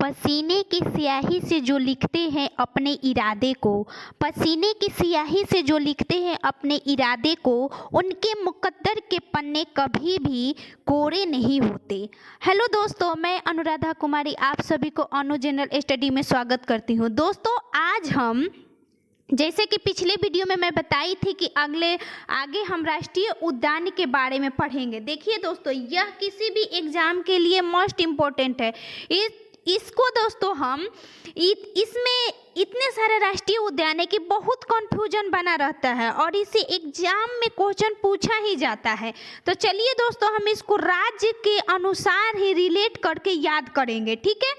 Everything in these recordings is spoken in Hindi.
पसीने की स्याही से जो लिखते हैं अपने इरादे को, पसीने की स्याही से जो लिखते हैं अपने इरादे को, उनके मुकद्दर के पन्ने कभी भी कोरे नहीं होते। हेलो दोस्तों, मैं अनुराधा कुमारी आप सभी को अनु जनरल स्टडी में स्वागत करती हूँ। दोस्तों, आज हम जैसे कि पिछले वीडियो में मैं बताई थी कि आगे हम राष्ट्रीय उद्यान के बारे में पढ़ेंगे। देखिए दोस्तों, यह किसी भी एग्जाम के लिए मोस्ट इम्पोर्टेंट है। इसको दोस्तों हम इसमें इतने सारे राष्ट्रीय उद्यान है कि बहुत कन्फ्यूजन बना रहता है और इसे एग्जाम में क्वेश्चन पूछा ही जाता है। तो चलिए दोस्तों, हम इसको राज्य के अनुसार ही रिलेट करके याद करेंगे, ठीक है।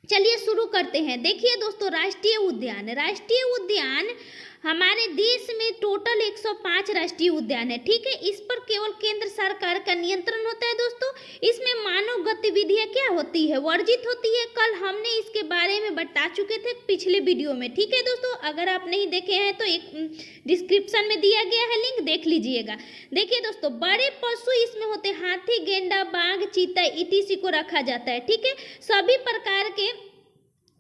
चलिए शुरू करते हैं। देखिए दोस्तों, राष्ट्रीय उद्यान हमारे देश में टोटल 105 राष्ट्रीय उद्यान है, ठीक है। इस पर केवल केंद्र सरकार का नियंत्रण होता है दोस्तों। इसमें मानव गतिविधियां क्या होती है, वर्जित होती है। कल हमने इसके बारे में बता चुके थे पिछले वीडियो में, ठीक है दोस्तों। अगर आप नहीं देखे हैं तो एक डिस्क्रिप्शन में दिया गया है लिंक, देख लीजिएगा। देखिए दोस्तों, बड़े पशु इसमें होते हैं हाथी, गेंडा, बाघ, चीता इत्यादि को रखा जाता है, ठीक है। सभी प्रकार के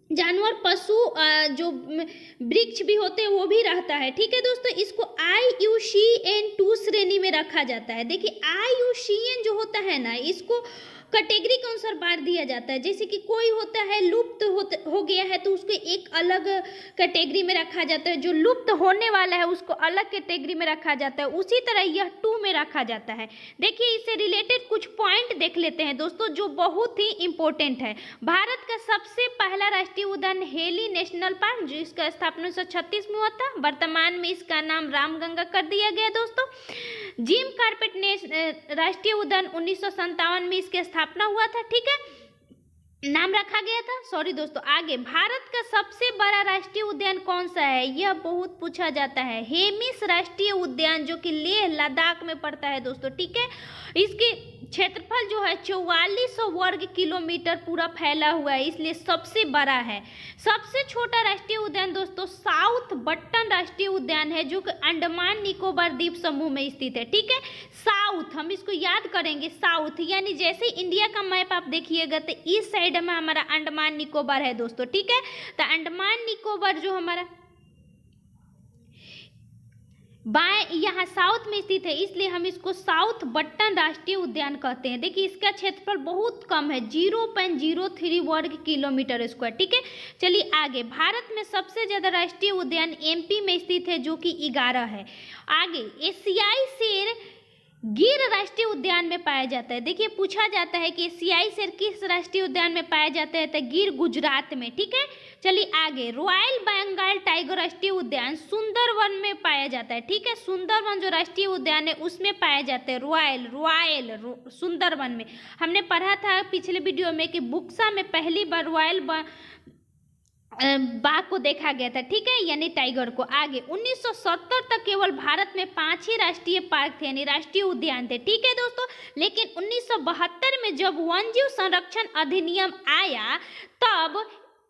जानवर, पशु, जो वृक्ष भी होते हैं वो भी रहता है, ठीक है दोस्तों। इसको IUCN 2 श्रेणी में रखा जाता है। देखिए IUCN जो होता है ना, इसको कैटेगरी के अनुसार बांट दिया जाता है। जैसे कि कोई होता है लुप्त हो गया है तो उसको एक अलग कैटेगरी में रखा जाता है, जो लुप्त होने वाला है उसको अलग कैटेगरी में रखा जाता है। उसी तरह यह 2 में रखा जाता है। देखिए, इससे रिलेटेड कुछ पॉइंट देख लेते हैं दोस्तों, जो बहुत ही इंपॉर्टेंट है। भारत का सबसे पहला राष्ट्रीय उद्यान हेली नेशनल पार्क, जो इसका स्थापना 1936 में हुआ था। वर्तमान में इसका नाम रामगंगा कर दिया गया दोस्तों। जिम कार्पेट राष्ट्रीय उद्यान 1957 में इसकी स्थापना हुआ था, ठीक है, नाम रखा गया था। सॉरी दोस्तों, आगे भारत का सबसे बड़ा राष्ट्रीय उद्यान कौन सा है, यह बहुत पूछा जाता है। हेमिस राष्ट्रीय उद्यान, जो कि लेह लद्दाख में पड़ता है दोस्तों, ठीक है। इसके क्षेत्रफल जो है 4400 वर्ग किलोमीटर पूरा फैला हुआ है, इसलिए सबसे बड़ा है। सबसे छोटा राष्ट्रीय उद्यान दोस्तों साउथ बट्टन राष्ट्रीय उद्यान है, जो कि अंडमान निकोबार द्वीप समूह में स्थित है, ठीक है। साउथ, हम इसको याद करेंगे, साउथ यानी जैसे इंडिया का मैप आप देखिएगा तो इस साइड में हमारा अंडमान निकोबार है दोस्तों, ठीक है। तो अंडमान निकोबार जो हमारा बाएं यहाँ साउथ में स्थित है, इसलिए हम इसको साउथ बट्टन राष्ट्रीय उद्यान कहते हैं। देखिए, इसका क्षेत्रफल बहुत कम है, 0.03 वर्ग किलोमीटर स्क्वायर, ठीक है। चलिए आगे, भारत में सबसे ज्यादा राष्ट्रीय उद्यान MP में स्थित है, जो कि 11 है। आगे, एशियाई शेर गिर राष्ट्रीय उद्यान में पाया जाता है। देखिए, पूछा जाता है कि एशियाई शेर किस राष्ट्रीय उद्यान में पाया जाता है, तो गिर गुजरात में, ठीक है। चलिए आगे, रॉयल बंगाल टाइगर राष्ट्रीय उद्यान सुंदरवन में पाया जाता है, ठीक है। सुंदरवन जो राष्ट्रीय उद्यान है उसमें पाया जाता है, रॉयल सुंदरवन में। हमने पढ़ा था पिछले वीडियो में कि बुक्सा में पहली बार रॉयल बाघ को देखा गया था, ठीक है, यानी टाइगर को। आगे 1970 तक केवल भारत में 5 ही राष्ट्रीय पार्क थे, यानी राष्ट्रीय उद्यान थे, ठीक है दोस्तों। लेकिन 1972 में जब वन्यजीव संरक्षण अधिनियम आया, तब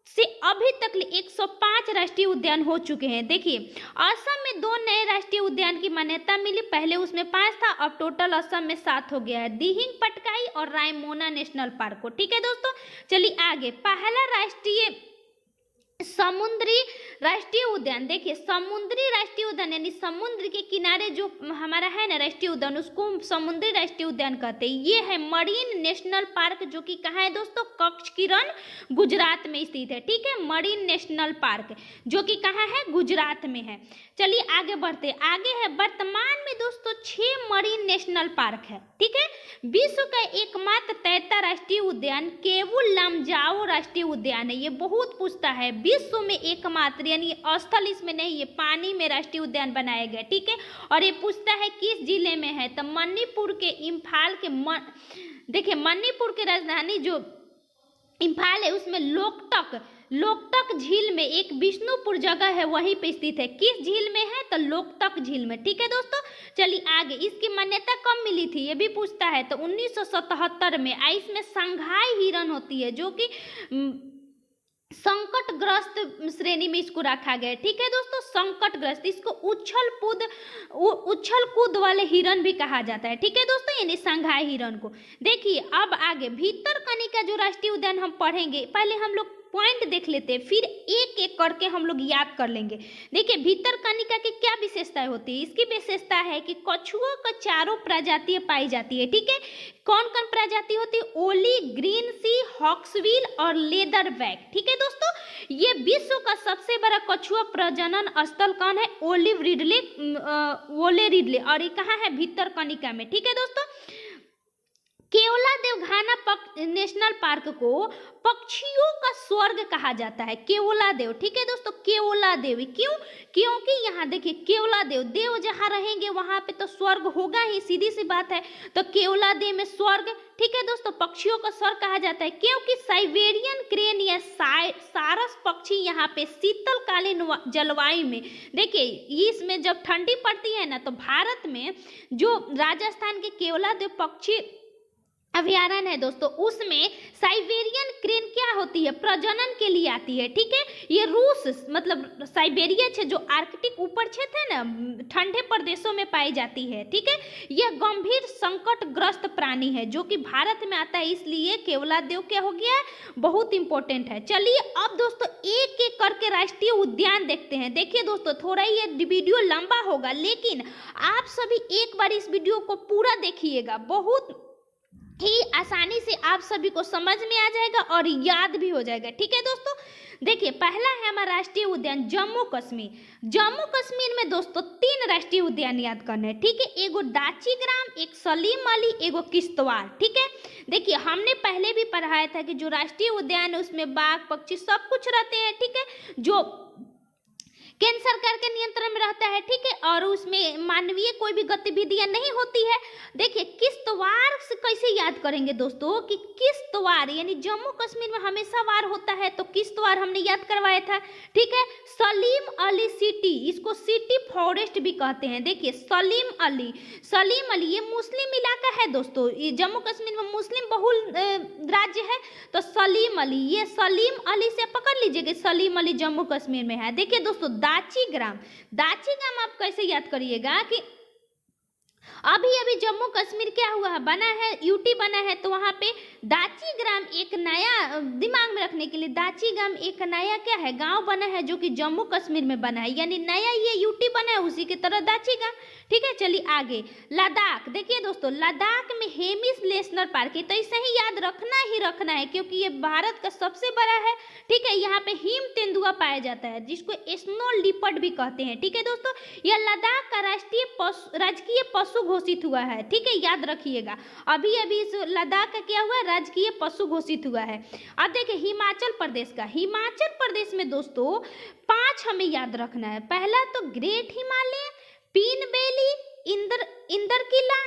से अभी तक 105 राष्ट्रीय उद्यान हो चुके हैं। देखिए, असम में 2 नए राष्ट्रीय उद्यान की मान्यता मिली, पहले उसमें 5 था, अब टोटल असम में 7 हो गया है, दिहिंग पटकाई और रायमोना नेशनल पार्क को, ठीक है दोस्तों। चलिए आगे, पहला राष्ट्रीय समुद्री राष्ट्रीय उद्यान। देखिए, समुद्री राष्ट्रीय उद्यान यानी समुद्र के किनारे जो हमारा है ना राष्ट्रीय उद्यान, उसको समुद्री राष्ट्रीय उद्यान कहते हैं। ये है मरीन नेशनल पार्क, जो कि कहाँ है दोस्तों, कच्छ किरण गुजरात में स्थित है, ठीक है। मरीन नेशनल पार्क जो कि कहाँ है, गुजरात में है। चलिए आगे बढ़ते, आगे है वर्तमान में दोस्तों 6 मरीन नेशनल पार्क है, ठीक है। विश्व का एकमात्र तैरता राष्ट्रीय उद्यान केवुल लामजाओ राष्ट्रीय उद्यान है। ये बहुत पूछता है, विश्व में एकमात्र, यानी स्थल इसमें नहीं, ये पानी में राष्ट्रीय उद्यान बनाया गया, ठीक है। और ये पूछता है किस जिले में है, तो मणिपुर के इम्फाल के देखिए, मणिपुर की राजधानी जो इम्फाल है उसमें लोकटक झील में एक विष्णुपुर जगह है, वहीं पे स्थित है। किस झील में है, तो लोकटक झील में, ठीक है दोस्तों। चलिए आगे, इसकी मान्यता कब मिली थी, ये भी पूछता है, तो 1977 में। इसमें संघाई हिरन होती है, जो कि संकटग्रस्त श्रेणी में इसको रखा गया है। ठीक है दोस्तों, संकटग्रस्त, इसको उछल कूद वाले हिरन भी कहा जाता है। ठीक है दोस्तों, यानी संघाई हिरन को। देखिए अब आगे भितरकनिका जो राष्ट्रीय उद्यान हम पढ़ेंगे, पहले हम लोग पॉइंट देख लेते हैं, फिर एक एक करके हम लोग याद कर लेंगे। देखिए भितरकनिका की क्या विशेषताएं होती है। इसकी विशेषता है कि कछुओं का चारों प्रजातियां पाई जाती है। ठीक है, कौन कौन प्रजाति होती है? ओली, ग्रीन सी, हॉक्सविल और लेदरबैक। ठीक है दोस्तों, ये विश्व का सबसे बड़ा कछुआ प्रजनन स्थल कौन है? ओलिव रिडले, ओले रिडले, और ये कहाँ है? भितरकनिका में। ठीक है दोस्तों, केवलादेव घाना नेशनल पार्क को पक्षियों का स्वर्ग कहा जाता है। केवलादेव, ठीक है दोस्तों, केवलादेव क्यों? क्योंकि यहाँ देखिए केवलादेव, देव जहाँ रहेंगे वहां पे तो स्वर्ग होगा ही, सीधी सी बात है। तो केवलादेव में स्वर्ग, ठीक है दोस्तों, पक्षियों का स्वर्ग कहा जाता है क्योंकि साइबेरियन क्रेन या सारस पक्षी यहाँ पे शीतलकालीन जलवायु में, देखिए इसमें जब ठंडी पड़ती है ना, तो भारत में जो राजस्थान के केवलादेव पक्षी अभ्यारण्य है दोस्तों, उसमें साइबेरियन क्रेन क्या होती है? प्रजनन के लिए आती है। ठीक है, ये रूस मतलब साइबेरिया है जो आर्कटिक ऊपर क्षेत्र है ना, ठंडे प्रदेशों में पाई जाती है। ठीक है, यह गंभीर संकटग्रस्त प्राणी है जो कि भारत में आता है, इसलिए केवलादेव क्या हो गया? बहुत इंपॉर्टेंट है। चलिए अब दोस्तों एक एक करके राष्ट्रीय उद्यान देखते हैं। देखिए दोस्तों, थोड़ा ये वीडियो लंबा होगा, लेकिन आप सभी एक बार इस वीडियो को पूरा देखिएगा, बहुत ही आसानी से आप सभी को समझ में आ जाएगा और याद भी हो जाएगा। ठीक है दोस्तों, देखिए पहला है हमारा राष्ट्रीय उद्यान जम्मू कश्मीर। जम्मू कश्मीर में दोस्तों 3 राष्ट्रीय उद्यान याद करने हैं। ठीक है, एगो दाचीग्राम, एक सलीम अली, एगो किश्तवाड़। ठीक है, देखिए हमने पहले भी पढ़ाया था कि जो राष्ट्रीय उद्यान है उसमें बाघ, पक्षी सब कुछ रहते हैं। ठीक है, जो केंद्र सरकार के नियंत्रण में रहता है। ठीक है, और उसमें मानवीय कोई भी गतिविधियां नहीं होती है। देखिए किश्तवाड़ से कैसे याद करेंगे दोस्तों कि किश्तवाड़ यानी जम्मू कश्मीर में हमेशा वार होता है, तो किश्तवाड़ हमने याद करवाया था। ठीक है, सलीम अली सिटी, इसको सिटी फॉरेस्ट भी कहते हैं। देखिए सलीम अली ये मुस्लिम इलाका है दोस्तों, ये जम्मू कश्मीर में मुस्लिम बहुल राज्य है, तो सलीम अली, ये सलीम अली से पकड़ लीजिएगा, सलीम अली जम्मू कश्मीर में है। देखिए दोस्तों दाचीग्राम आप कैसे याद करिएगा कि अभी अभी जम्मू कश्मीर क्या हुआ है, बना है, यूटी बना है, तो वहाँ पे दाचीग्राम एक नया, दिमाग में रखने के लिए, दाचीग्राम एक नया क्या है? गांव बना है जो कि जम्मू कश्मीर में बना है, यानी नया ये यूटी बना है, उसी की तरह दाचीग्राम। ठीक है, चलिए आगे लद्दाख। देखिए दोस्तों लद्दाख में हेमिस नेशनल पार्क है, तो इसे ही याद रखना है क्योंकि ये भारत का सबसे बड़ा है। ठीक है, यहाँ पे हिम तेंदुआ पाया जाता है जिसको स्नो लिपर्ड भी कहते हैं। ठीक है दोस्तों, यह लद्दाख का राजकीय पशु घोषित हुआ है। ठीक है, याद रखिएगा, अभी अभी इस लद्दाख का क्या हुआ? राजकीय पशु घोषित हुआ है। अब देखिए हिमाचल प्रदेश में दोस्तों 5 हमें याद रखना है। पहला तो ग्रेट हिमालय, पीन वैली, इंदरकिला,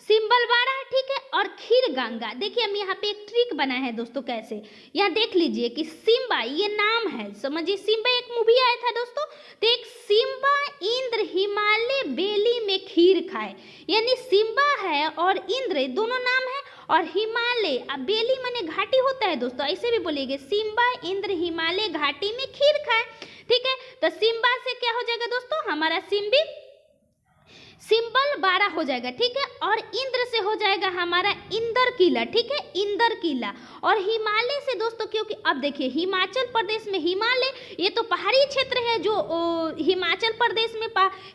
सिम्बलवाड़ा, ठीक है, और खीर गंगा। देखिए हम यहाँ पे एक ट्रिक बना है दोस्तों, कैसे, यहाँ देख लीजिए कि सिम्बा ये नाम है, समझिए सिम्बा एक मूवी आया था दोस्तों, तो एक सिम्बा इंद्र हिमालय बेली में खीर खाए, यानी सिम्बा है और इंद्र दोनों नाम है, और हिमालय अब बेली माने घाटी होता है दोस्तों, ऐसे भी बोलिएगा सिम्बा इंद्र हिमालय घाटी में खीर खाए। ठीक है, तो सिम्बा से क्या हो जाएगा दोस्तों? हमारा सिम्बलवाड़ा हो जाएगा। ठीक है, और इंद्र से हो जाएगा हमारा इंदरकिला। ठीक है, इंदरकिला, और हिमालय से दोस्तों, क्योंकि अब देखिए हिमाचल प्रदेश में हिमालय ये तो पहाड़ी क्षेत्र है, जो हिमाचल प्रदेश में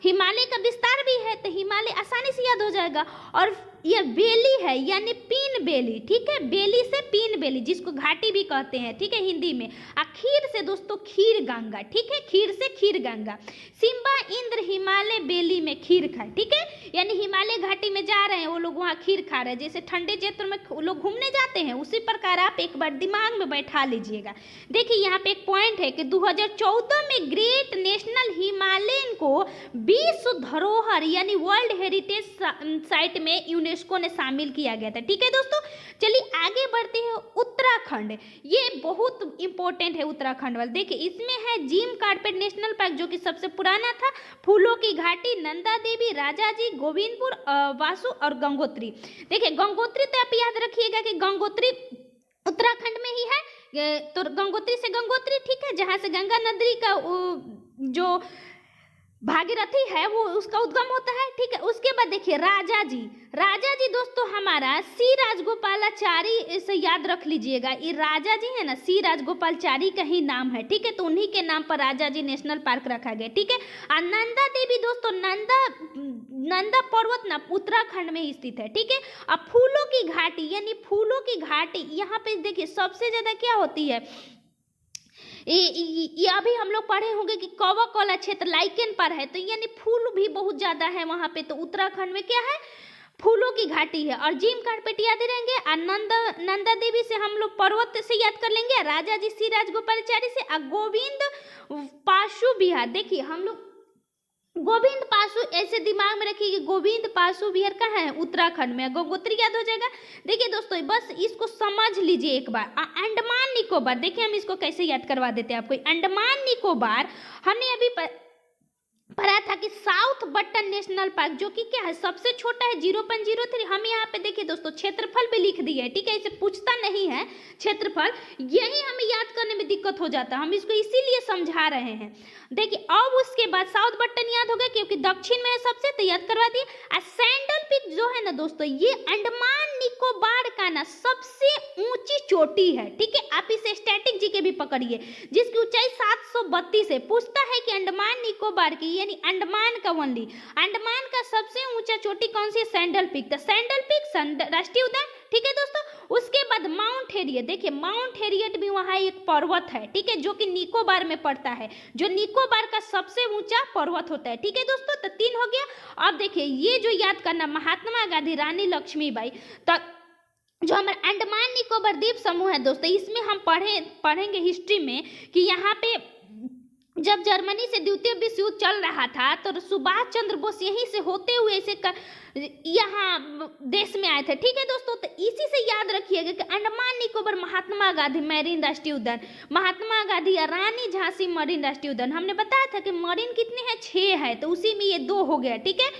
हिमालय का विस्तार भी है, तो हिमालय आसानी से याद हो जाएगा। और यह बेली है यानी पीन बेली। ठीक है, बेली से पीन बेली जिसको घाटी भी कहते हैं। ठीक है, हिंदी में। खीर से दोस्तों खीर गंगा। ठीक है, खीर से खीर गंगा। सिम्बा इंद्र हिमालय बेली में खीर खाए। ठीक है, यानी हिमालय घाटी में जा रहे हैं वो लोग, वहाँ खीर खा रहे हैं, जैसे ठंडे क्षेत्र में लोग घूमने जाते हैं, उसी प्रकार आप एक बार दिमाग में बैठा लीजिएगा। देखिए यहाँ पे एक पॉइंट है कि 2014 में ग्रेट नेशनल हिमालयन को विश्व धरोहर यानी वर्ल्ड हेरिटेज साइट में यूनेस्को ने शामिल किया गया था। ठीक है दोस्तों, चलिए आगे बढ़ते हैं। उत्तराखंड, ये बहुत इंपॉर्टेंट है उत्तराखंड वाला। देखिए इसमें है जिम कार्पेट नेशनल पार्क जो कि सबसे पुराना था, फूलों की घाटी, नंदा देवी, राजाजी, गोविंदपुर, वासु और गंगोत्री। देखिए गंगोत्री तो आप याद रखिएगा कि गंगोत्री उत्तराखंड में ही है। तो गंगोत्री से गंगोत्री, ठीक है, जहाँ से गंगा नदी का जो भागीरथी है वो उसका उद्गम होता है, ठीक है। उसके बाद देखिए राजा जी, राजा जी दोस्तों हमारा सी राजगोपालाचारी से याद रख लीजिएगा, ये राजा जी है ना, सी राजगोपालाचारी का ही नाम है, ठीक है। तो उन्हीं के नाम पर राजा जी नेशनल पार्क रखा गया, ठीक है। और नंदा देवी दोस्तों, नंदा पर्वत ना उत्तराखंड में ही स्थित है, ठीक है। अब फूलों की घाटी, यानी फूलों की घाटी, यहाँ पे देखिए सबसे ज्यादा क्या होती है, ये अभी हम लोग पढ़े होंगे कि कौवा कोला क्षेत्र लाइकेन पर है, तो यानी फूल भी बहुत ज्यादा है वहां पे। तो उत्तराखंड में क्या है, फूलों की घाटी है। और जिम कार्पेट याद रहेंगे, और नंदा देवी से हम लोग पर्वत से याद कर लेंगे, राजा जी सी राजगोपालाचारी से, और गोविंद पाशु विहार। देखिए हम लोग गोविंद पाशु ऐसे दिमाग में रखिए कि गोविंद पाशु विहार कहाँ है, उत्तराखंड में। गंगोत्री याद हो जाएगा। देखिए दोस्तों बस इसको समझ लीजिए एक बार। अंडमान निकोबार, देखिए हम इसको कैसे याद करवा देते हैं आपको। अंडमान निकोबार हमने अभी पढ़ा था कि साउथ बट्टन नेशनल पार्क, जो कि क्या है सबसे छोटा है 0.03। हम यहाँ पे देखिए दोस्तों क्षेत्रफल भी लिख दिए है, ठीक है, इसे पूछता नहीं है क्षेत्रफल, यही हमें याद करने में दिक्कत हो जाता है, हम इसको इसीलिए समझा रहे हैं। देखिए अब उसके बाद साउथ बट्टन याद हो गया क्योंकि दक्षिण में है सबसे, तो याद करवा दिए। सैंडल पीक जो है ना दोस्तों, ये अंडमान निकोबार का ना सबसे ऊंची चोटी है, ठीक है। आप इसे स्टैटिक जी के भी पकड़िए, जिसकी ऊंचाई 732 है। पूछता है कि अंडमान निकोबार की, यानी अंडमान का ओनली, अंडमान का सबसे ऊंचा चोटी कौन सी है, सैंडल पीक। तो सैंडल पीक राष्ट्रीय उद्यान, ठीक है दोस्तों। उसके बाद माउंट हेरियट, देखिए माउंट हेरियट भी वहाँ एक पर्वत है, ठीक है, जो कि निकोबार में पड़ता है, जो निकोबार का सबसे ऊंचा पर्वत होता है, ठीक है दोस्तों। तो 3 हो गया। अब देखिए ये जो याद करना, महात्मा गांधी, रानी लक्ष्मीबाई, तो जो हमारा अंडमान निकोबार द्वीप समूह है दोस्तों, इसमें हम पढ़ेंगे हिस्ट्री में कि यहाँ पे जब जर्मनी से द्वितीय विश्व युद्ध चल रहा था तो सुभाष चंद्र बोस यहीं से होते हुए ऐसे यहाँ देश में आए थे, ठीक है दोस्तों। तो इसी से याद रखिएगा कि अंडमान निकोबार महात्मा गांधी मरीन राष्ट्रीय उद्यान, महात्मा गांधी या रानी झांसी मरीन राष्ट्रीय उद्यान। हमने बताया था कि मरीन कितने हैं, 6 है, तो उसी में ये 2 हो गया, ठीक है।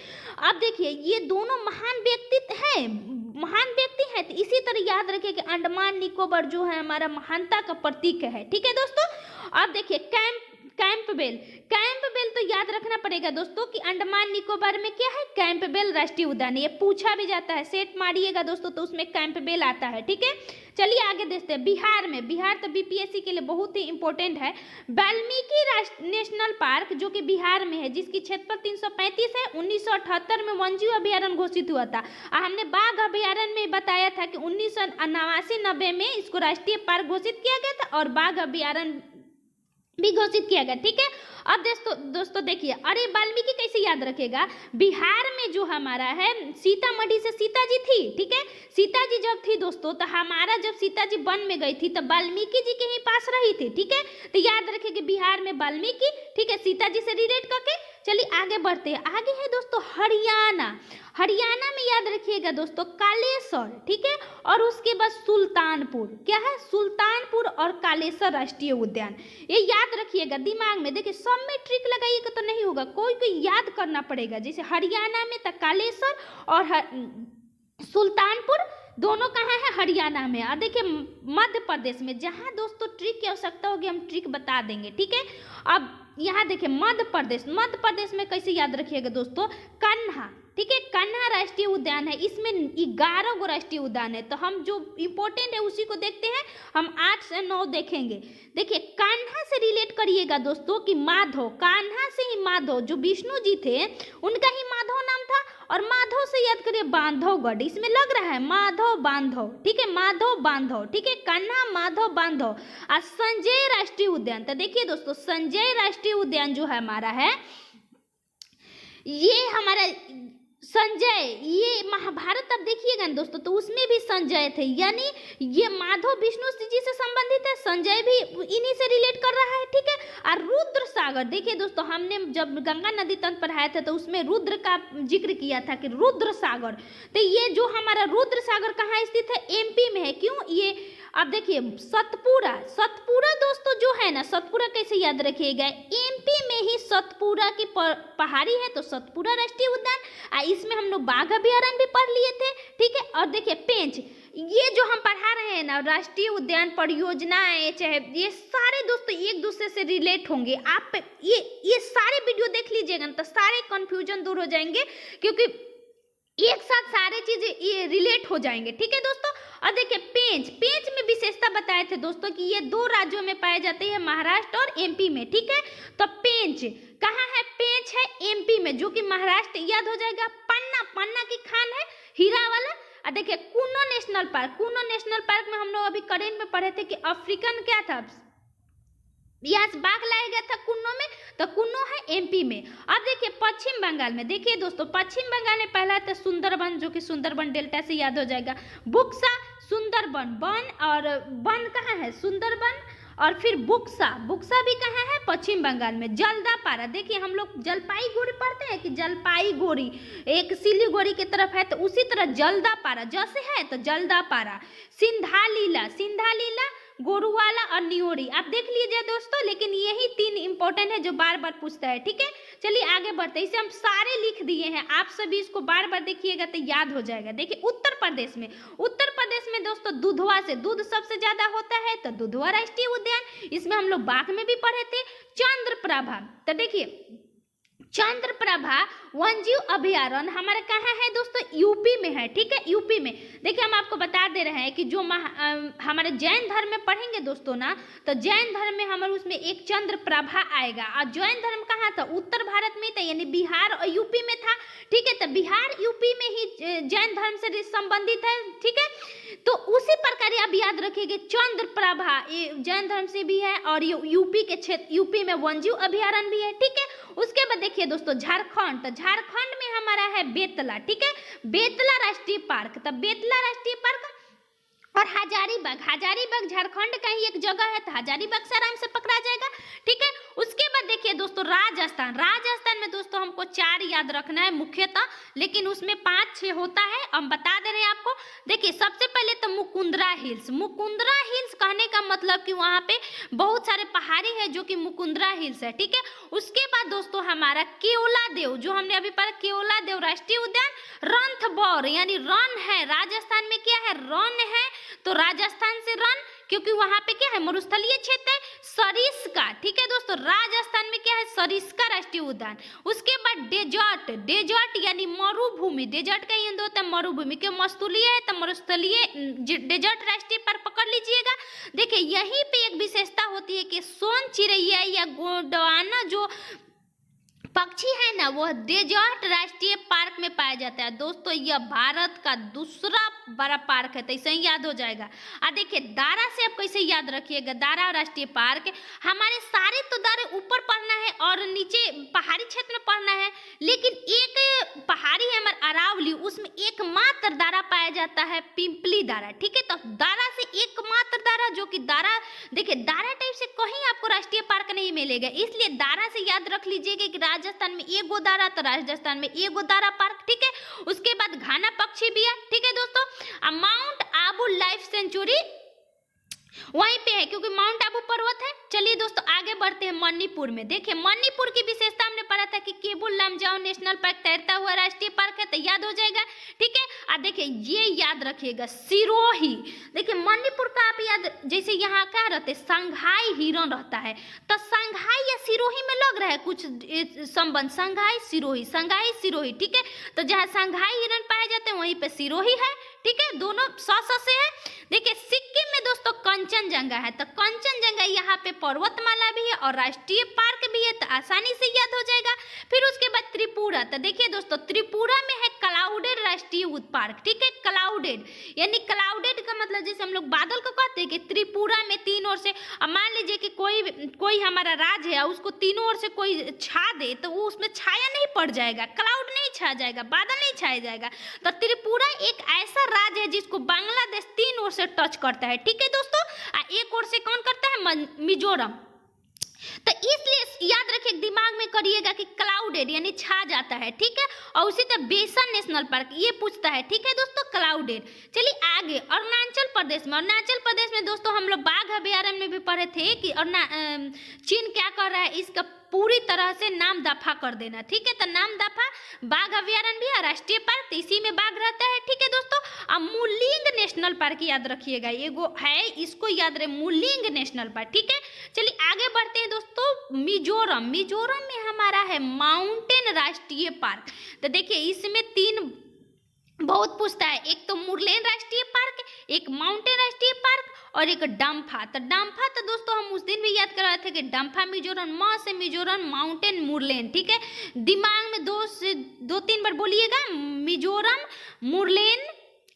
अब देखिए ये दोनों महान व्यक्तित्व है, महान व्यक्ति है, तो इसी तरह याद रखिए कि अंडमान निकोबार जो है हमारा महानता का प्रतीक है, ठीक है दोस्तों। अब देखिए कैंपबेल तो याद रखना पड़ेगा दोस्तों कि अंडमान निकोबार में क्या है, कैंपबेल राष्ट्रीय उद्यान। ये पूछा भी जाता है, सेट मारिएगा दोस्तों तो उसमें कैंपबेल आता है, ठीक है। चलिए आगे देखते हैं। बिहार तो बीपीएससी के लिए बहुत ही इंपॉर्टेंट है। वाल्मीकि नेशनल पार्क जो कि बिहार में है, जिसकी क्षेत्रफल 335 है, 1978 में वन्यजीव अभ्यारण्य घोषित हुआ था। और हमने बाघ अभ्यारण्य में बताया था कि 1989-90 में इसको राष्ट्रीय पार्क घोषित किया गया था और बाघ अभ्यारण्य भी घोषित किया गया, ठीक है। अब दोस्तों देखिए, अरे वाल्मीकि कैसे याद रखेगा, बिहार में जो हमारा है सीतामढ़ी से सीता जी थी, ठीक है। सीता जी जब थी दोस्तों, तो हमारा जब सीता जी वन में गई थी तब वाल्मीकि जी के ही पास रही थी, ठीक है। तो याद रखेंगे बिहार में वाल्मीकि, ठीक है, सीता जी से रिलेट करके। चलिए आगे बढ़ते हैं। आगे है दोस्तों हरियाणा में याद रखिएगा दोस्तों कालेश्वर, ठीक है। और उसके बाद सुल्तानपुर, क्या है, सुल्तानपुर और कालेश्वर राष्ट्रीय उद्यान, ये याद रखिएगा दिमाग में। देखिए सब में ट्रिक लगाइएगा तो नहीं होगा, कोई याद करना पड़ेगा। जैसे हरियाणा में तो कालेश्वर और सुल्तानपुर दोनों कहाँ है, हरियाणा में। और देखिए मध्य प्रदेश में, जहाँ दोस्तों ट्रिक की आवश्यकता होगी हम ट्रिक बता देंगे, ठीक है। अब यहाँ देखिए मध्य प्रदेश में कैसे याद रखिएगा दोस्तों, कान्हा, ठीक है, कान्हा राष्ट्रीय उद्यान है। इसमें 11 गो राष्ट्रीय उद्यान है। तो हम जो इम्पोर्टेंट है उसी को देखते हैं, हम 8 से 9 देखेंगे। देखिए कान्हा से रिलेट करिएगा दोस्तों कि माधव, कान्हा से ही माधव जो विष्णु जी थे उनका ही माधव नाम था। और माधव से याद करिए बांधवगढ़, इसमें लग रहा है माधव बांधव, ठीक है, माधव बांधव, ठीक है, कान्हा माधव बांधव। और संजय राष्ट्रीय उद्यान, तो देखिए दोस्तों संजय राष्ट्रीय उद्यान जो है हमारा है, ये हमारा संजय, ये महाभारत आप देखिएगा ना दोस्तों, तो उसमें भी संजय थे, यानी ये माधव विष्णु जी से संबंधित है, संजय भी इन्हीं से रिलेट कर रहा है, ठीक है। और रुद्र सागर, देखिए दोस्तों हमने जब गंगा नदी तट पढ़ाया था तो उसमें रुद्र का जिक्र किया था कि रुद्र सागर, तो ये जो हमारा रुद्र सागर कहाँ स्थित है, एमपी में है। क्यों, ये अब देखिए सतपुरा दोस्तों जो है ना, सतपुरा कैसे याद रखिएगा, एमपी में ही सतपुरा की पहाड़ी है, तो सतपुरा राष्ट्रीय उद्यान। इसमें हम लोग बाघ अभ्यारण्य भी पढ़ लिए थे, ठीक है। और देखिए ये जो हम पढ़ा रहे हैं ना, राष्ट्रीय उद्यान परियोजनाएं चाहे ये सारे दोस्तों एक दूसरे से रिलेट होंगे। आप ये सारे वीडियो देख लीजिएगा ना तो सारे कंफ्यूजन दूर हो जाएंगे, क्योंकि एक साथ सारे चीजें ये रिलेट हो जाएंगे। ठीक है दोस्तों। और देखिए पेंच में विशेषता बताए थे दोस्तों कि ये 2 राज्यों में पाए जाते हैं, महाराष्ट्र और एमपी में। ठीक है, तो पेंच कहाँ है? पेंच है एमपी में, जो कि महाराष्ट्र याद हो जाएगा। पन्ना की खान है हीरा वाला। और देखिए कुनो नेशनल पार्क में हम लोग अभी करेंट में पढ़े थे कि अफ्रीकन क्या था, यहाँ से बाघ लाया गया था कुन्नो में, तो कुन्नो है एमपी में। अब देखिए पश्चिम बंगाल में, देखिए दोस्तों पश्चिम बंगाल में पहला था सुंदरबन, जो कि सुंदरबन डेल्टा से याद हो जाएगा। बुक्सा सुंदरबन वन, और वन कहाँ है? सुंदरबन। और फिर बुक्सा भी कहाँ है? पश्चिम बंगाल में। जल्दापारा, देखिए हम लोग जलपाईगुड़ी पढ़ते हैं कि जलपाईगुड़ी एक सिलीगुड़ी की तरफ है, तो उसी तरह जल्दापारा जैसे है तो जल्दापारा। सिंधालीला गोरुवाला और नियोरी, आप देख लीजिए दोस्तों। लेकिन यही 3 इंपॉर्टेंट है जो बार बार पूछता है। ठीक है, चलिए आगे बढ़ते हैं। इसे हम सारे लिख दिए हैं, आप सभी इसको बार बार देखिएगा तो याद हो जाएगा। देखिए उत्तर प्रदेश में दोस्तों दुधवा से दूध सबसे ज्यादा होता है, तो दुधवा राष्ट्रीय उद्यान। इसमें हम लोग बाघ में भी पढ़े थे। चंद्रप्रभा, तो देखिए चंद्रप्रभा वन्यजीव अभयारण्य हमारे कहाँ है दोस्तों? यूपी में है। ठीक है, यूपी में। देखिए हम आपको बता दे रहे हैं कि जो हमारे जैन धर्म में पढ़ेंगे दोस्तों ना, तो जैन धर्म में हमारे उसमें एक चंद्रप्रभा आएगा। और जैन धर्म कहाँ था? उत्तर भारत में था, यानी बिहार और यूपी में था। ठीक है, तो बिहार यूपी में ही जैन धर्म से संबंधित है। ठीक है, तो उसी प्रकार आप याद रखिएगा चंद्रप्रभा ये जैन धर्म से भी है, और ये यूपी के क्षेत्र, यूपी में वन्यजीव अभयारण्य भी है। ठीक है, उसके बाद देखिए दोस्तों झारखंड, तो झारखंड में हमारा है बेतला। ठीक है, बेतला राष्ट्रीय पार्क, तो बेतला राष्ट्रीय पार्क। और हजारीबाग झारखंड का ही एक जगह है, तो हजारीबाग से आराम से पकड़ा जाएगा। ठीक है, उसके बाद देखिए दोस्तों राजस्थान में दोस्तों हमको 4 याद रखना है मुख्यतः, लेकिन उसमें 5-6 होता है, हम बता दे रहे हैं आपको। देखिए सबसे पहले तो मुकुंदरा हिल्स कहने का मतलब कि वहाँ पे बहुत सारे पहाड़ी है, जो कि मुकुंदरा हिल्स है। ठीक है, उसके बाद दोस्तों हमारा केओलादेव, जो हमने अभी पढ़ा, केओलादेव राष्ट्रीय उद्यान। रणथंभौर यानी रन है, राजस्थान में क्या है? रन है, तो राजस्थान से रन, क्योंकि वहां पे क्या है? मरुस्थलीय क्षेत्र है। सरिस्का, ठीक है दोस्तों, राजस्थान में क्या है? सरिस्का राष्ट्रीय उद्यान। उसके बाद डेजर्ट यानी मरुभूमि, डेजर्ट का हिंदी होता है मरुभूमि, क्यों? मस्तूलीय है तो मरुस्थलीय डेजर्ट राष्ट्रीय पार्क पकड़ लीजिएगा। देखिए यहीं पे एक विशेषता होती है कि सोन चिड़ैया या गोंडवाना जो पक्षी है ना, वो डेजर्ट राष्ट्रीय पार्क में पाया जाता है दोस्तों। यह भारत का दूसरा बड़ा पार्क है, तो इसे याद हो जाएगा। देखिए दारा से आप कैसे याद रखिएगा, दारा राष्ट्रीय पार्क। हमारे सारे तो दारे ऊपर पढ़ना है और नीचे पहाड़ी क्षेत्र में पढ़ना है, लेकिन एक पहाड़ी है हमारा अरावली, उसमें एकमात्र दारा पाया जाता है, पिंपली दारा। ठीक है, तो दारा से एकमात्र दारा, जो कि दारा, देखिए दारा टाइप से कहीं आपको राष्ट्रीय पार्क नहीं मिलेगा, इसलिए दारा से याद रख लीजिएगा कि राजस्थान में एगो दारा, तो राजस्थान में एगो दारा पार्क। ठीक है, उसके बाद घाना पक्षी भी है। ठीक है दोस्तों, माउंट आबू लाइफ सेंचुरी वहीं पे है, क्योंकि माउंट आबू पर्वत है। चलिए दोस्तों आगे बढ़ते हैं मणिपुर में। देखिए मणिपुर की विशेषता हमने पढ़ा था कि केबुल लामजाओ नेशनल पार्क तैरता हुआ राष्ट्रीय पार्क है, तो याद हो जाएगा। ठीक है, देखिए ये याद रखिएगा सिरोही। देखिए मणिपुर का आप याद, जैसे यहाँ क्या रहते, संघाई हिरन रहता है, तो संघाई या सिरोही में लग रहा है कुछ संबंध, संघाई सिरोही। ठीक है, तो जहाँ संघाई हिरन पाए जाते हैं वहीं पे सिरोही है। ठीक है, दोनों सौ से है। देखिए सिक्किम में दोस्तों कंचनजंगा है, तो कंचनजंगा यहाँ पे पर्वतमाला भी है और राष्ट्रीय पार्क भी है, तो आसानी से याद हो जाएगा। फिर उसके बाद त्रिपुरा, तो देखिए दोस्तों त्रिपुरा में है क्लाउडेड राष्ट्रीय उद्यान पार्क। ठीक है, क्लाउडेड यानी क्लाउडेड का मतलब जैसे हम लोग बादल को कहते हैं कि त्रिपुरा में 3 ओर से, अब मान लीजिए कि कोई हमारा राज्य है, उसको तीनों ओर से कोई छा दे, तो वो उसमें छाया नहीं पड़ जाएगा, क्लाउड नहीं छा जाएगा, बादल नहीं छाया जाएगा। तो त्रिपुरा एक ऐसा राज्य है जिसको बांग्लादेश 3 ओर से टच करता है। ठीक है दोस्तों, एक ओर से कौन करता है? मिजोरम। तो इसलिए याद रखिए, दिमाग में करिएगा कि क्लाउडेड यानी छा जाता है। ठीक है, और उसी तरह बेसन नेशनल पार्क ये पूछता है। ठीक है दोस्तों, क्लाउडेड। चलिए आगे अरुणाचल प्रदेश में दोस्तों हम लोग बाघ अभयारण्य में भी पढ़े थे कि चीन क्या कर रहा है, इसका पूरी तरह से नाम दफा कर देना, ठीक है। तो नाम दफा बाघ अभ्यारण्य भी है, राष्ट्रीय पार्क, तो इसी में बाघ रहता है, ठीक है दोस्तों। अब मुलिंग नेशनल पार्क याद रखिएगा, एगो है, इसको याद रहे, मुलिंग नेशनल पार्क, ठीक है। चलिए आगे बढ़ते हैं दोस्तों। मिजोरम, मिजोरम में हमारा है माउंटेन राष्ट्रीय पार्क। तो देखिए इसमें तीन बहुत पूछता है, एक तो मुरलेन राष्ट्रीय पार्क, एक माउंटेन राष्ट्रीय पार्क और एक डम्फा। तो डम्फा तो दोस्तों हम उस दिन भी याद कर रहे थे कि डम्फा मिजोरम, म से मिजोरम, माउंटेन मुरलेन, ठीक है। दिमाग में दो तीन बार बोलिएगा, मिजोरम, मुरलेन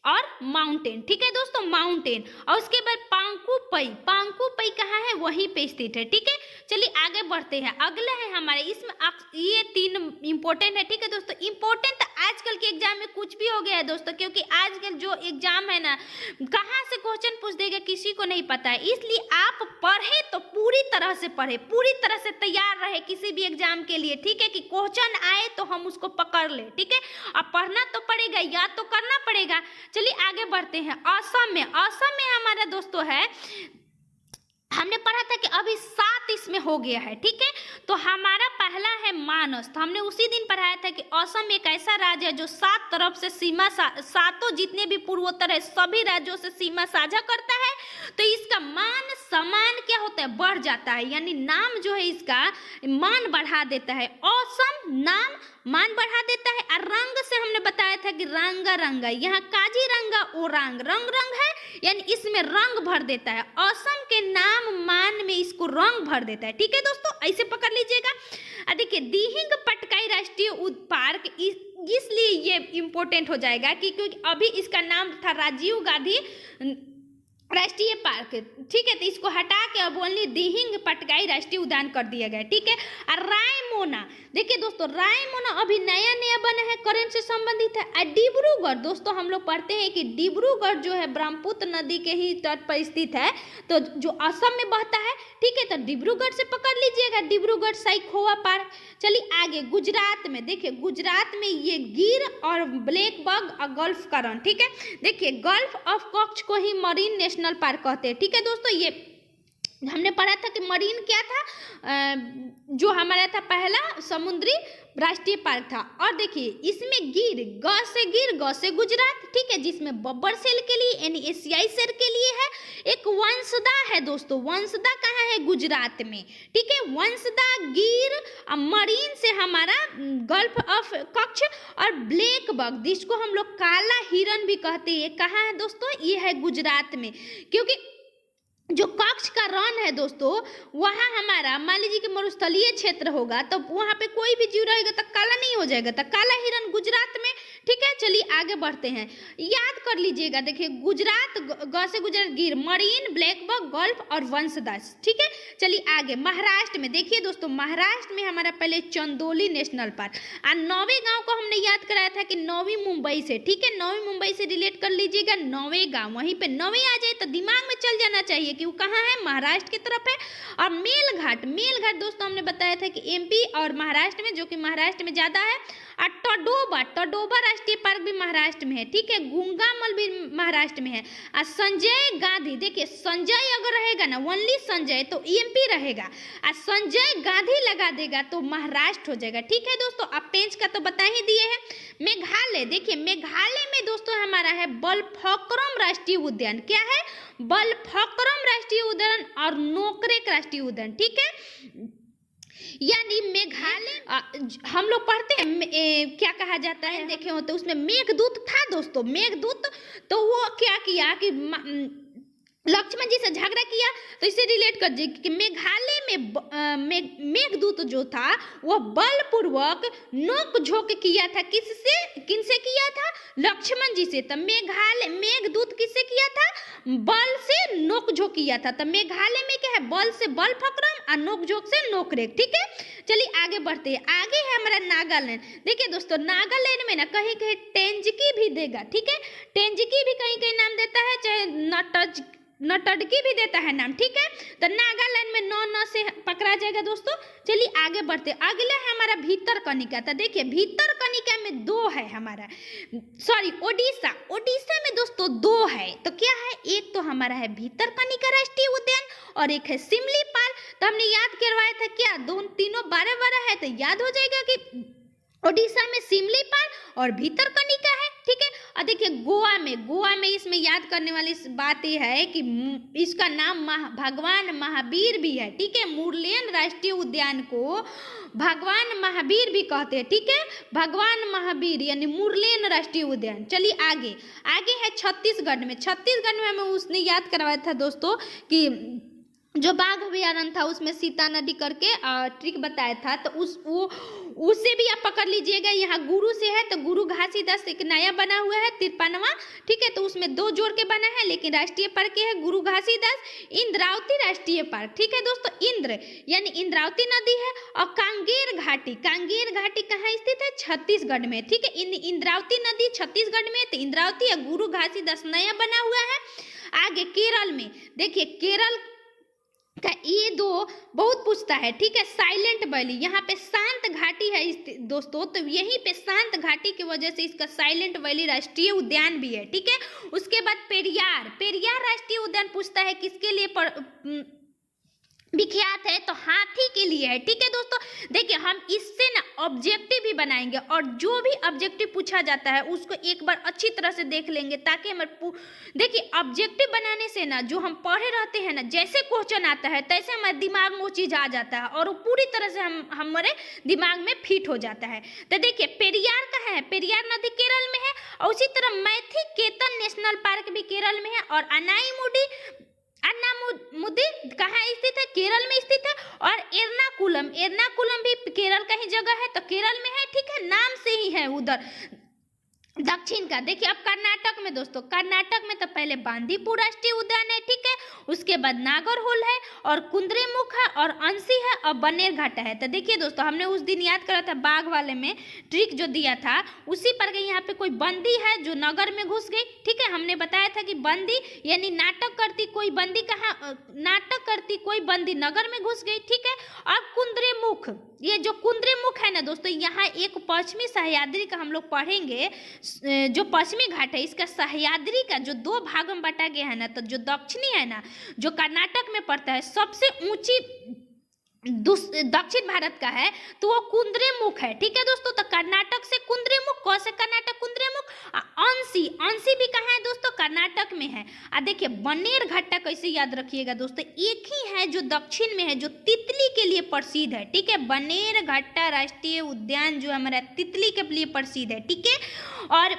और माउंटेन, ठीक है दोस्तों, माउंटेन। और उसके बाद पांगकुपई, पांगकुपई कहाँ है, वहीं पे स्थित है, ठीक है। चलिए आगे बढ़ते हैं, अगला है हमारे, इसमें ये तीन इंपॉर्टेंट है, ठीक है दोस्तों। इंपॉर्टेंट आजकल के एग्जाम में कुछ भी हो गया है दोस्तों, क्योंकि आजकल जो एग्जाम है ना, कहाँ से क्वेश्चन पूछ देगा किसी को नहीं पता है। इसलिए आप पढ़े तो पूरी तरह से पढ़े, पूरी तरह से तैयार रहे किसी भी एग्जाम के लिए, ठीक है, कि क्वेश्चन आए तो हम उसको पकड़ ले, ठीक है। अब पढ़ना तो पड़ेगा, याद तो करना पड़ेगा। चलिए आगे बढ़ते हैं। असम में, असम में हमारा दोस्तों है, हमने पढ़ा था कि अभी 7 इसमें हो गया है, ठीक है। तो हमारा पहला है मानस, तो हमने उसी दिन पढ़ाया था कि असम एक ऐसा राज्य है जो 7 तरफ से सीमा, सातों जितने भी पूर्वोत्तर है सभी राज्यों से सीमा साझा करता है। तो इसका मान सम्मान क्या होता है, बढ़ जाता है, यानी नाम जो है इसका मान बढ़ा देता है। असम नाम मान बढ़ा देता है। और रंग से हमने बताया था कि रंगा रंगा, यहाँ काजीरंगा ओरांग, रंग रंग है, यानी इसमें रंग भर देता है। असम के नाम मान में इसको रंग भर देता है, ठीक है दोस्तों, ऐसे पकड़ लीजिएगा। देखिए दिहिंग पटकाई राष्ट्रीय पार्क इसलिए ये इम्पोर्टेंट हो जाएगा कि क्योंकि अभी इसका नाम था राजीव गांधी राष्ट्रीय पार्क, ठीक है। तो इसको हटा के अब ओनली दिहिंग पटकाई राष्ट्रीय उद्यान कर दिया गया, ठीक है। और रायमोना, देखिए दोस्तों रायमोना अभी नया नया बना है, करंट से संबंधित है। और डिब्रूगढ़, दोस्तों हम लोग पढ़ते हैं कि डिब्रूगढ़ जो है ब्रह्मपुत्र नदी के ही तट पर स्थित है, तो जो असम में बहता है, ठीक है। तो डिब्रूगढ़ से पकड़ लीजिएगा, डिब्रूगढ़ साइखोवा पार्क। चलिए आगे गुजरात में, देखिए गुजरात में ये गिर और ब्लैक बग और गल्फ का रन, ठीक है। देखिए गल्फ ऑफ कच्छ को ही मरीन नेशनल पार्क कहते हैं, ठीक है दोस्तों। ये हमने पढ़ा था कि मरीन क्या था, जो हमारा था पहला समुद्री राष्ट्रीय पार्क था। और देखिए इसमें गिर, ग से गुजरात, ठीक है, जिसमें बब्बर सेल के लिए यानी एशियाई शेर के लिए है। एक वंशदा है दोस्तों, वंशदा कहाँ है, गुजरात में, ठीक है। वंशदा, गिर, मरीन से हमारा गल्फ ऑफ कच्छ और ब्लैक बग, जिसको हम लोग काला हिरन भी कहते हैं, कहाँ है दोस्तों, ये है गुजरात में। क्योंकि जो कच्छ का रण है दोस्तों, वहाँ हमारा मान लीजिए कि मरुस्थलीय क्षेत्र होगा, तो वहाँ पे कोई भी जीव रहेगा तो काला नहीं हो जाएगा, तो काला हिरन गुजरात में, ठीक है। चलिए आगे बढ़ते हैं, याद कर लीजिएगा। देखिए गुजरात, ग से गुजरात, गिर, मरीन, ब्लैक बग, गल्फ और वंशदास, ठीक है। चलिए आगे महाराष्ट्र में, देखिए दोस्तों महाराष्ट्र में हमारा पहले चंदोली नेशनल पार्क। और 9वें गाँव को हमने याद कराया था कि 9वीं मुंबई से, ठीक है, 9वीं मुंबई से रिलेट कर लीजिएगा। 9वें गाँव, वहीं पे 9वीं आ जाए तो दिमाग में चल जाना चाहिए कि वो कहाँ है, महाराष्ट्र की तरफ है। और मेलघाट, मेलघाट दोस्तों हमने बताया था कि एमपी और महाराष्ट्र में, जो कि महाराष्ट्र में ज़्यादा है। और टडोबा, टडोबा राष्ट्रीय पार्क भी महाराष्ट्र में है, ठीक है। गुंगामल भी महाराष्ट्र में है। और संजय गांधी, देखिए संजय अगर रहेगा ना, ओनली संजय, तो एमपी रहेगा। और संजय गांधी लगा देगा तो महाराष्ट्र हो जाएगा, ठीक है दोस्तों। अब पेंच का तो बता ही दिए हैं। मेघालय, देखिए मेघालय में दोस्तों हमारा है बलफक्रम राष्ट्रीय उद्यान, क्या है, बलफक्रम राष्ट्रीय उद्यान और नोकरेक राष्ट्रीय उद्यान, ठीक है। यानी मेघालय हम लोग पढ़ते हैं क्या कहा जाता है, देखे हो तो उसमें मेघदूत था दोस्तों, मेघदूत, तो वो क्या किया कि लक्ष्मण जी से झगड़ा किया, तो इसे रिलेट कर दीजिए कि मेघालय में मेघदूत जो था वह बलपूर्वक नोक झोंक किया था, किनसे किया था, लक्ष्मण जी से। तो मेघालय मेघदूत किससे किया था, बल से नोक झोंक किया था। तो मेघालय में क्या है, बल से बलफक्रम और नोक झोंक से नोकरेक, ठीक है। चलिए आगे बढ़ते हैं, आगे है हमारा नागालैंड। देखिए दोस्तों नागालैंड में ना कहीं कहीं टेंजकी भी देगा, ठीक है, टेंजकी भी कहीं कहीं नाम देता है, चाहे नटडकी भी देता है नाम, ठीक है। तो नागालैंड में न से पकड़ा जाएगा दोस्तों। चलिए आगे बढ़ते, अगला है हमारा भीतरकनिका। तो देखिए भीतरकनिका में 2 है हमारा, सॉरी ओडिशा, ओडिशा में दोस्तों 2 है। तो क्या है, एक तो हमारा है भीतरकनिका राष्ट्रीय उद्यान और एक है सिमलीपाल। तो हमने याद करवाया था क्या, दो तीनों 12-12 है, तो याद हो जाएगा कि ओडिशा में सिमलीपाल और भीतरकनिका है, ठीक है। और देखिए गोवा में इसमें याद करने वाली बात यह है कि इसका नाम भगवान महावीर भी है, ठीक है। मुरलेन राष्ट्रीय उद्यान को भगवान महावीर भी कहते हैं, ठीक है। भगवान महावीर यानी मुरलेन राष्ट्रीय उद्यान। चलिए आगे है छत्तीसगढ़ में हमें उसने याद करवाया था दोस्तों कि जो बाघ अभयारण्य था उसमें सीता नदी करके ट्रिक बताया था, तो उससे भी आप पकड़ लीजिएगा। यहाँ गुरु से है तो गुरु घासीदास एक नया बना हुआ है 53वां, ठीक है। तो उसमें 2 जोड़ के बना है, लेकिन राष्ट्रीय पार्क है गुरु घासीदास। इंद्रावती राष्ट्रीय पार्क, ठीक है दोस्तों। इंद्र यानी इंद्रावती नदी है। और कांगेर घाटी कहाँ स्थित है, छत्तीसगढ़ में, ठीक है। इंद्रावती नदी छत्तीसगढ़ में, तो इंद्रावती और गुरु घासीदास नया बना हुआ है। आगे केरल में देखिए, केरल का ये 2 बहुत पूछता है, ठीक है। साइलेंट वैली, यहाँ पे शांत घाटी है दोस्तों, तो यहीं पे शांत घाटी की वजह से इसका साइलेंट वैली राष्ट्रीय उद्यान भी है, ठीक है। उसके बाद पेरियार राष्ट्रीय उद्यान पूछता है किसके लिए विख्यात है, तो हाथी के लिए है, ठीक है दोस्तों। देखिए हम इससे ना ऑब्जेक्टिव भी बनाएंगे, और जो भी ऑब्जेक्टिव पूछा जाता है उसको एक बार अच्छी तरह से देख लेंगे, ताकि हमारे देखिए ऑब्जेक्टिव बनाने से ना जो हम पढ़े रहते हैं ना, जैसे क्वेश्चन आता है तैसे हमारे दिमाग में वो चीज़ आ जाता है और वो पूरी तरह से हमारे दिमाग में फिट हो जाता है। तो देखिए पेरियार कहाँ है, पेरियार नदी केरल में है। और उसी तरह मैथी केतन नेशनल पार्क भी केरल में है। और अन्नामुदी कहाँ स्थित है, केरल में स्थित है। और एर्नाकुलम भी केरल का ही जगह है, तो केरल में है, ठीक है। नाम से ही है उधर दक्षिण का। देखिए अब कर्नाटक में दोस्तों, कर्नाटक में तो पहले बांदीपुर राष्ट्रीय उद्यान है, ठीक है। उसके बाद नागरहोल है और कुद्रेमुख है और अंसी है और बन्नेरघट्टा है। तो देखिए दोस्तों हमने उस दिन याद करा था बाघ वाले में ट्रिक जो दिया था, उसी पर यहाँ पे कोई बंदी है जो नगर में घुस गई, ठीक है। हमने बताया था कि बंदी यानी नाटक करती कोई बंदी नगर में घुस गई, ठीक है। और कुद्रेमुख, ये जो कुद्रेमुख है ना दोस्तों, यहाँ एक पश्चिमी सह्याद्री का हम लोग पढ़ेंगे, जो पश्चिमी घाट है इसका सह्याद्री का जो 2 भागों में बांटा गया है ना, तो जो दक्षिणी है ना, जो कर्नाटक में पड़ता है, सबसे ऊंची दक्षिण भारत का है, तो वो कुद्रेमुख है, ठीक है दोस्तों। तो कर्नाटक से कुद्रेमुख, कौन से कर्नाटक कुद्रेमुख। अंसी भी कहाँ है दोस्तों, कर्नाटक में है। देखिए बन्नेरघट्टा कैसे याद रखिएगा दोस्तों, एक ही है जो दक्षिण में है, जो तितली के लिए प्रसिद्ध है, ठीक है। बन्नेरघट्टा राष्ट्रीय उद्यान जो हमारा तितली के लिए प्रसिद्ध है, ठीक है। और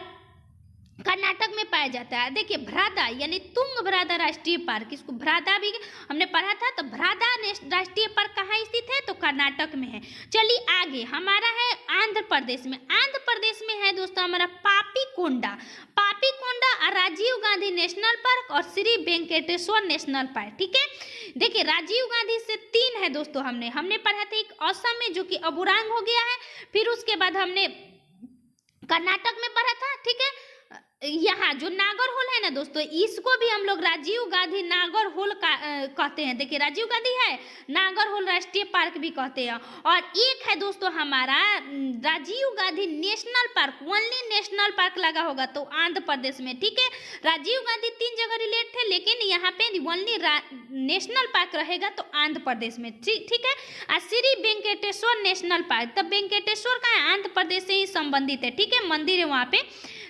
कर्नाटक में पाया जाता है। देखिए भ्रादा यानी तुंगभद्रा राष्ट्रीय पार्क, इसको भ्रादा भी हमने पढ़ा था, तो भ्रादा राष्ट्रीय पार्क कहाँ स्थित है, तो कर्नाटक में है। चलिए आगे हमारा है आंध्र प्रदेश में है दोस्तों हमारा पापीकोंडा और राजीव गांधी नेशनल पार्क और श्री वेंकटेश्वर नेशनल पार्क, ठीक है। देखिए राजीव गांधी से 3 है दोस्तों, हमने पढ़ा था, एक असम में जो कि अबुरांग हो गया है, फिर उसके बाद हमने कर्नाटक में पढ़ा था, ठीक है। यहाँ जो नागरहोल है ना दोस्तों, इसको भी हम लोग राजीव गांधी नागरहोल कहते हैं। देखिए राजीव गांधी है, नागरहोल राष्ट्रीय पार्क भी कहते हैं। और एक है दोस्तों हमारा Rajiv Gandhi national park, only national park लगा होगा तो आंध्र प्रदेश में, ठीक है। राजीव गांधी 3 जगह रिलेट थे, लेकिन यहाँ पे ओनली नेशनल पार्क रहेगा तो आंध्र प्रदेश में, ठीक है। और श्री वेंकटेश्वर नेशनल पार्क, तब वेंकटेश्वर का है, आंध्र प्रदेश से ही संबंधित है, ठीक है, मंदिर है वहाँ पे।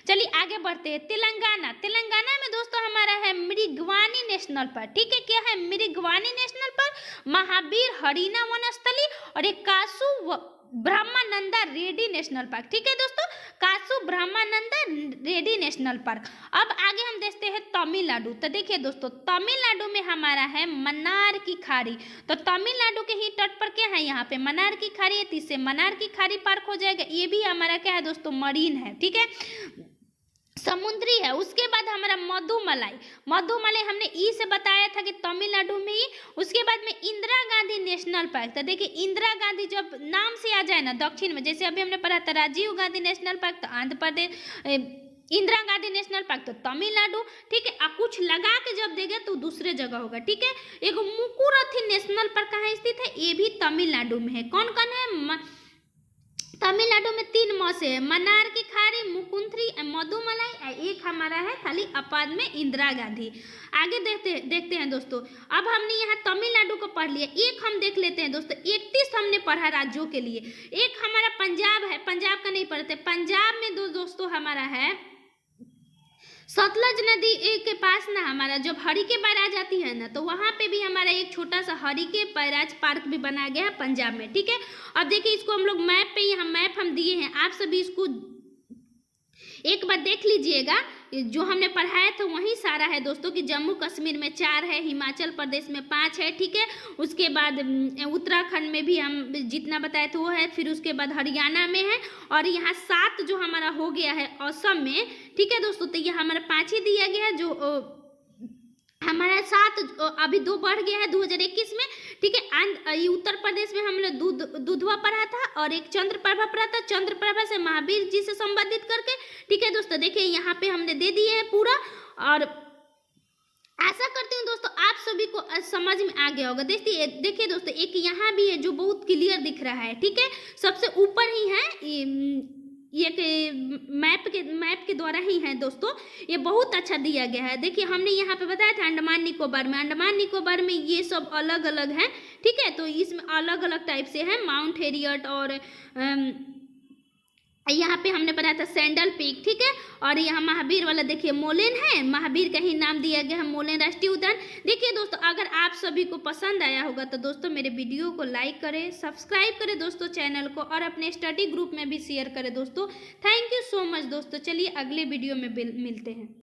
चलिए आगे बढ़ते हैं। तेलंगाना में दोस्तों हमारा है मृगवानी नेशनल पार्क, ठीक है। क्या है, मृगवानी नेशनल पार्क, महावीर हरिना वनस्थली और एक कासु ब्रह्मानंदा रेड्डी नेशनल पार्क, ठीक है दोस्तों, कासु ब्रह्मानंदा रेड्डी नेशनल पार्क। अब आगे हम देखते हैं तमिलनाडु। तो देखिए दोस्तों तमिलनाडु में हमारा है मन्नार की खाड़ी, तो तमिलनाडु के ही तट पर क्या है, यहाँ पे मन्नार की खाड़ी है, इससे मन्नार की खाड़ी पार्क हो जाएगा। ये भी हमारा क्या है दोस्तों, मरीन है, ठीक है, समुद्री है। उसके बाद हमारा मधुमलाई हमने ई से बताया था कि तमिलनाडु में ही। उसके बाद में इंदिरा गांधी नेशनल पार्क, तो देखिए इंदिरा गांधी जब नाम से आ जाए ना दक्षिण में, जैसे अभी हमने पढ़ा था राजीव गांधी नेशनल पार्क तो आंध्र प्रदेश, इंदिरा गांधी नेशनल पार्क तो तमिलनाडु, ठीक है। आप कुछ लगा के जब देंगे तो दूसरे जगह होगा, ठीक है। एक मुकुरथी नेशनल पार्क कहाँ स्थित है, ये भी तमिलनाडु में है। कौन कौन है, तमिलनाडु में 3 मौसे है, मन्नार की खाड़ी, मुकुंथरी, मधुमलाई, एक हमारा है खाली अपाद में इंदिरा गांधी। आगे देखते हैं दोस्तों। अब हमने यहाँ तमिलनाडु को पढ़ लिया, एक हम देख लेते हैं दोस्तों। 31 हमने पढ़ा राज्यों के लिए। एक हमारा पंजाब है, पंजाब का नहीं पढ़ते। पंजाब में दोस्तों हमारा है सतलज नदी के पास ना हमारा जब हरिके बैराज आती है ना, तो वहाँ पे भी हमारा एक छोटा सा हरिके बैराज पार्क भी बनाया गया है पंजाब में। ठीक है, अब देखिए इसको हम लोग मैप पे, यहाँ मैप हम दिए हैं, आप सभी इसको एक बार देख लीजिएगा। जो हमने पढ़ाया था वही सारा है दोस्तों कि जम्मू कश्मीर में 4 है, हिमाचल प्रदेश में 5 है। ठीक है, उसके बाद उत्तराखंड में भी हम जितना बताए थे वो है, फिर उसके बाद हरियाणा में है, और यहाँ 7 जो हमारा हो गया है असम में। ठीक है दोस्तों, तो ये हमारा 5 ही दिया गया है, जो हमारा 7 अभी 2 बढ़ गया है 2021 में। ठीक है, ये उत्तर प्रदेश में हमने दुधवा पढ़ा था और एक चंद्रप्रभा पढ़ा था, चंद्रप्रभा से महावीर जी से संबंधित करके। ठीक है दोस्तों, देखिए यहाँ पे हमने दे दिए हैं पूरा, और आशा करती हूँ दोस्तों आप सभी को समझ में आ गया होगा। देखिए दोस्तों, एक यहाँ भी है जो बहुत क्लियर दिख रहा है। ठीक है, सबसे ऊपर ही है, ये मैप के द्वारा ही है दोस्तों, ये बहुत अच्छा दिया गया है। देखिए हमने यहाँ पे बताया था अंडमान निकोबार में ये सब अलग अलग हैं। ठीक है, तो इसमें अलग अलग टाइप से है, माउंट हेरियट, और यहाँ पे हमने बताया था सैंडल पीक। ठीक है, और यहाँ महावीर वाला देखिए मोलेन है, महावीर का ही नाम दिया गया है मोलेन राष्ट्रीय उद्यान। देखिए दोस्तों, अगर आप सभी को पसंद आया होगा तो दोस्तों मेरे वीडियो को लाइक करें, सब्सक्राइब करें दोस्तों चैनल को, और अपने स्टडी ग्रुप में भी शेयर करें दोस्तों। थैंक यू सो मच दोस्तों। चलिए अगले वीडियो में मिलते हैं।